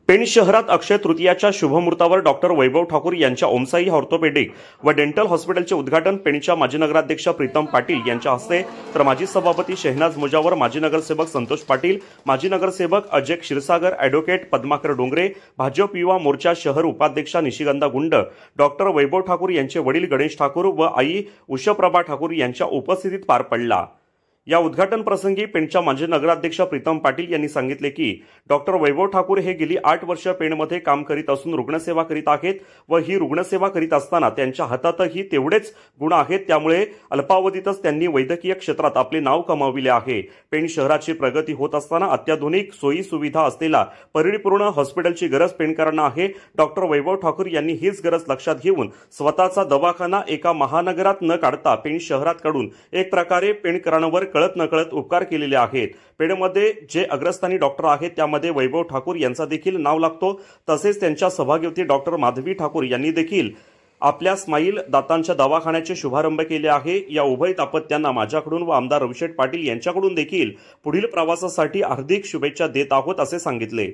पेण शहरात अक्षय तृतीयाच्या शुभमुहूर्तावर डॉक्टर वैभव ठाकूर यांच्या ओमसाई ऑर्थोपेडिक व डेंटल हॉस्पिटलचे उद्घाटन पेणच्या माजी नगराध्यक्ष प्रीतम पाटील यांच्या हस्ते, तर माजी सभापती शेहनाज मुजावर, माजी नगरसेवक संतोष पाटील, माजी नगरसेवक अजय क्षीरसागर, ॲडव्होकेट पद्माकर डोंगरे, भाजप युवा मोर्चा शहर उपाध्यक्षा निशिगंधा गुंड, डॉक्टर वैभव ठाकूर यांचे वडील गणेश ठाकूर व आई उषाप्रभा ठाकूर यांच्या उपस्थितीत पार पडला। या उद्घाटन प्रसंगी पेणच्या माजी नगराध्यक्ष प्रीतम पाटील यांनी सांगितले की डॉक्टर वैभव ठाकूर हे गेली 8 वर्ष पेणमध्ये काम करीत असून रुग्णसेवा करीत आहेत व ही रुग्णसेवा करीत असताना त्यांच्या हातातही तेवढेच गुण आहेत, त्यामुळे अल्पावधीतच त्यांनी वैद्यकीय क्षेत्रात आपले नाव कमावले आहे। पेण शहराची प्रगती होत असताना अत्याधुनिक सोयी सुविधा असलेला परिपूर्ण हॉस्पिटलची गरज पेणकरांना आहे। डॉक्टर वैभव ठाकूर यांनी हीच गरज लक्षात घेऊन स्वतःचा दवाखाना एका महानगरात न काढता पेण शहरात काढून एक प्रकारे पेणकरांवर कळत नकळत उपकार केलेले आहेत। पेणमध्ये जे अग्रस्थानी डॉक्टर आहेत त्यामध्ये वैभव ठाकूर यांचा देखील नाव लागतो। तसेच त्यांच्या सहभागी डॉक्टर माधवी ठाकूर यांनी देखील आपल्या स्माईल दातांच्या दवाखान्याचे शुभारंभ केले आहे। या उभय दाम्पत्यांना माझ्याकडून व आमदार रविशेठ पाटील यांच्याकडून देखील पुढील प्रवासासाठी हार्दिक शुभेच्छा देत आहोत असे सांगितले।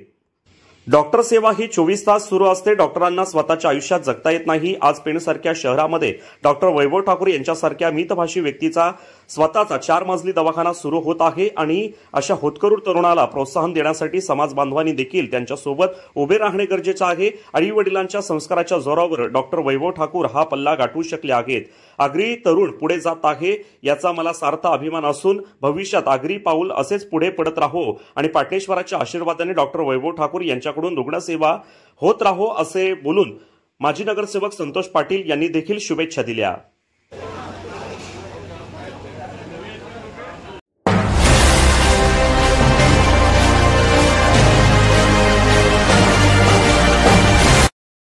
डॉक्टर सेवा ही 24 तास सुरू असते। डॉक्टरांना स्वतःच्या आयुष्यात जगता येत नाही। आज पेणसारख्या शहरामध्ये डॉक्टर वैभव ठाकूर यांच्यासारख्या मितभाषी व्यक्तीचा स्वतःचा 4 मजली दवाखाना सुरू होत आहे आणि अशा होतकरू तरुणाला प्रोत्साहन देण्यासाठी समाज बांधवांनी देखील त्यांच्यासोबत उभे राहणे गरजेचे आहे। आई वडिलांच्या संस्काराच्या जोरावर डॉक्टर वैभव ठाकूर हा पल्ला गाठू शकले आहेत। आगरी तरुण पुढे जात आहे याचा मला सार्थ अभिमान असून भविष्यात आगरी पाऊल असेच पुढे पडत राहो आणि पाटणेश्वराच्या आशीर्वादाने डॉक्टर वैभव ठाकूर यांच्याकडून रुग्णसेवा होत राहो असे बोलून माजी नगरसेवक संतोष पाटील यांनी देखील शुभेच्छा दिल्या।